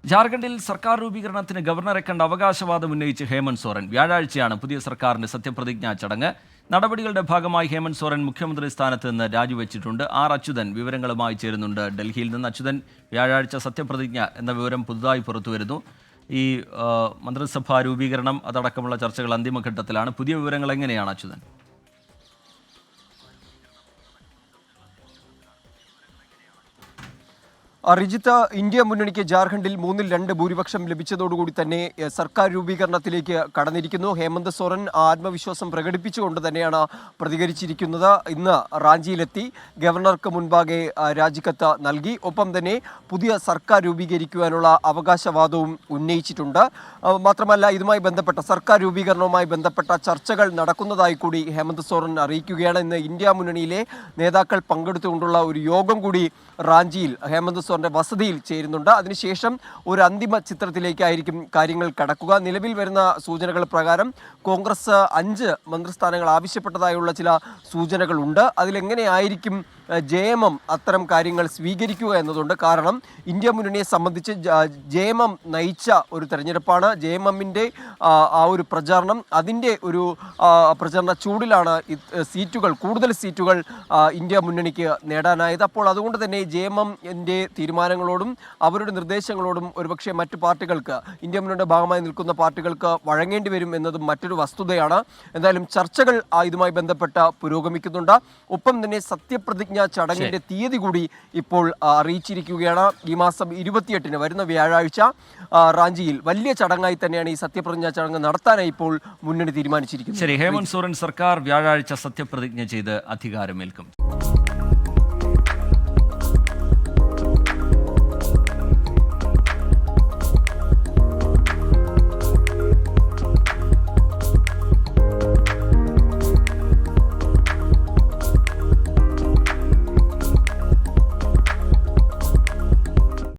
ജാർഖണ്ഡിൽ സർക്കാർ രൂപീകരണത്തിന് ഗവർണറെ കണ്ട് അവകാശവാദം ഉന്നയിച്ച് ഹേമന്ത് സോറൻ. വ്യാഴാഴ്ചയാണ് പുതിയ സർക്കാരിന്റെ സത്യപ്രതിജ്ഞാ ചടങ്ങ്. നടപടികളുടെ ഭാഗമായി ഹേമന്ത് സോറൻ മുഖ്യമന്ത്രി സ്ഥാനത്ത് നിന്ന് രാജിവെച്ചിട്ടുണ്ട്. ആർ അച്യുതൻ വിവരങ്ങളുമായി ചേരുന്നുണ്ട് ഡൽഹിയിൽ നിന്ന്. അച്യുതൻ, വ്യാഴാഴ്ച സത്യപ്രതിജ്ഞ എന്ന വിവരം പുതുതായി പുറത്തുവരുന്നു. ഈ മന്ത്രിസഭാ രൂപീകരണം അതടക്കമുള്ള ചർച്ചകൾ അന്തിമഘട്ടത്തിലാണ്. പുതിയ വിവരങ്ങൾ എങ്ങനെയാണ് അച്യുതൻ? റിജിത്ത്, ഇന്ത്യ മുന്നണിക്ക് ജാർഖണ്ഡിൽ 3-2 ഭൂരിപക്ഷം ലഭിച്ചതോടുകൂടി തന്നെ സർക്കാർ രൂപീകരണത്തിലേക്ക് കടന്നിരിക്കുന്നു. ഹേമന്ത് സോറൻ ആത്മവിശ്വാസം പ്രകടിപ്പിച്ചുകൊണ്ട് തന്നെയാണ് പ്രതികരിച്ചിരിക്കുന്നത്. ഇന്ന് റാഞ്ചിയിലെത്തി ഗവർണർക്ക് മുൻപാകെ രാജിക്കത്ത് നൽകി. ഒപ്പം തന്നെ പുതിയ സർക്കാർ രൂപീകരിക്കുവാനുള്ള അവകാശവാദവും ഉന്നയിച്ചിട്ടുണ്ട്. മാത്രമല്ല, ഇതുമായി ബന്ധപ്പെട്ട സർക്കാർ രൂപീകരണവുമായി ബന്ധപ്പെട്ട ചർച്ചകൾ നടക്കുന്നതായി കൂടി ഹേമന്ത് സോറൻ അറിയിക്കുകയാണ്. ഇന്ന് ഇന്ത്യ മുന്നണിയിലെ നേതാക്കൾ പങ്കെടുത്തുകൊണ്ടുള്ള ഒരു യോഗം കൂടി റാഞ്ചിയിൽ ഹേമന്ത് സോറന്റെ വസതിയിൽ ചേരുന്നുണ്ട്. അതിനുശേഷം ഒരു അന്തിമ ചിത്രത്തിലേക്കായിരിക്കും കാര്യങ്ങൾ കടക്കുക. നിലവിൽ വരുന്ന സൂചനകൾ പ്രകാരം കോൺഗ്രസ് 5 മന്ത്രിസ്ഥാനങ്ങൾ ആവശ്യപ്പെട്ടതായുള്ള ചില സൂചനകളുണ്ട്. അതിലെങ്ങനെയായിരിക്കും JMM അത്തരം കാര്യങ്ങൾ സ്വീകരിക്കുക എന്നതുണ്ട്. കാരണം ഇന്ത്യ മുന്നണിയെ സംബന്ധിച്ച് JMM നയിച്ച ഒരു തെരഞ്ഞെടുപ്പാണ്. JMMന്റെ ആ ഒരു പ്രചാരണം, അതിൻ്റെ ഒരു പ്രചാരണ ചൂടിലാണ് കൂടുതൽ സീറ്റുകൾ ഇന്ത്യ മുന്നണിക്ക് നേടാനായത്. അപ്പോൾ അതുകൊണ്ട് തന്നെ JMMന്റെ തീരുമാനങ്ങളോടും അവരുടെ നിർദ്ദേശങ്ങളോടും ഒരുപക്ഷെ മറ്റു പാർട്ടികൾക്ക്, ഇന്ത്യ മുന്നണിയുടെ ഭാഗമായി നിൽക്കുന്ന പാർട്ടികൾക്ക് വഴങ്ങേണ്ടി വരും എന്നതും മറ്റൊരു വസ്തുതയാണ്. എന്തായാലും ചർച്ചകൾ ഇതുമായി ബന്ധപ്പെട്ട് പുരോഗമിക്കുന്നുണ്ട്. ഒപ്പം തന്നെ സത്യപ്രതിജ്ഞ ചടങ്ങിന്റെ തീയതി കൂടി ഇപ്പോൾ അറിയിച്ചിരിക്കുകയാണ്. ഈ മാസം 28-ന് വരുന്ന വ്യാഴാഴ്ച റാഞ്ചിയിൽ വലിയ ചടങ്ങായി തന്നെയാണ് ഈ സത്യപ്രതിജ്ഞാ ചടങ്ങ് നടത്താനായി ഇപ്പോൾ മുന്നണി തീരുമാനിച്ചിരിക്കുന്നത്. ശരി, ഹേമന്ത് സോറൻ സർക്കാർ വ്യാഴാഴ്ച സത്യപ്രതിജ്ഞ ചെയ്ത് അധികാരമേൽക്കും.